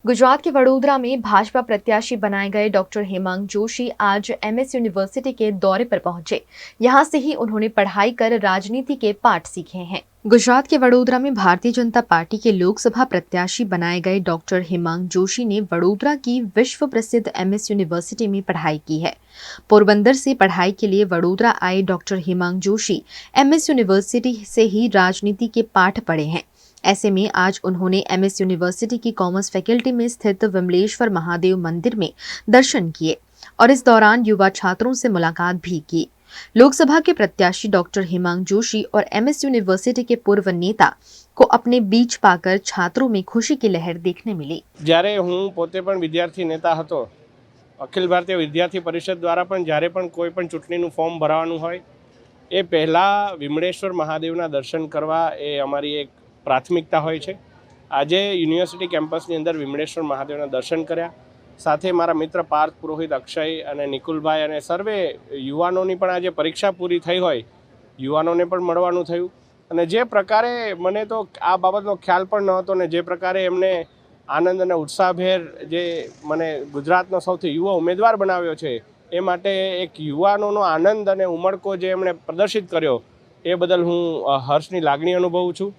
गुजरात के वडोदरा में भाजपा प्रत्याशी बनाए गए डॉक्टर हेमांग जोशी आज एमएस यूनिवर्सिटी के दौरे पर पहुंचे। यहां से ही उन्होंने पढ़ाई कर राजनीति के पाठ सीखे हैं। गुजरात के वडोदरा में भारतीय जनता पार्टी के लोकसभा प्रत्याशी बनाए गए डॉक्टर हेमांग जोशी ने वडोदरा की विश्व प्रसिद्ध एमएस यूनिवर्सिटी में पढ़ाई की है। पोरबंदर से पढ़ाई के लिए वडोदरा आए doctor Hemang Joshi MS university से ही राजनीति के पाठ पढ़े हैं। ऐसे में आज उन्होंने एमएस यूनिवर्सिटी की कॉमर्स फैकल्टी में स्थित विमलेश्वर महादेव मंदिर में दर्शन किए और इस दौरान युवा छात्रों से मुलाकात भी की। लोकसभा के प्रत्याशी डॉक्टर हेमांग जोशी और एमएस यूनिवर्सिटी के पूर्व नेता को अपने बीच पाकर छात्रों में खुशी की लहर देखने मिली। જ્યારે હું પોતે પણ વિદ્યાર્થી નેતા હતો, અખિલ ભારતીય વિદ્યાર્થી પરિષદ દ્વારા પણ જ્યારે પણ કોઈ પણ ચૂંટણીનું ફોર્મ ભરવાનું હોય એ પહેલાં વિમળેશ્વર મહાદેવના દર્શન કરવા એ અમારી એક પ્રાથમિકતા હોય છે। આજે યુનિવર્સિટી કેમ્પસની અંદર વિમળેશ્વર મહાદેવના દર્શન કર્યા, સાથે મારા મિત્ર પાર્થ પુરોહિત, અક્ષય અને નિકુલભાઈ અને સર્વે યુવાનોની પણ આજે પરીક્ષા પૂરી થઈ હોય યુવાનોને પણ મળવાનું થયું। અને જે પ્રકારે મને તો આ બાબતનો ખ્યાલ પણ નહોતો ને જે પ્રકારે એમને આનંદ અને ઉત્સાહભેર જે મને ગુજરાતનો સૌથી યુવા ઉમેદવાર બનાવ્યો છે એ માટે એક યુવાનોનો આનંદ અને ઉમળકો જે એમણે પ્રદર્શિત કર્યો એ બદલ હું હર્ષની લાગણી અનુભવું છું।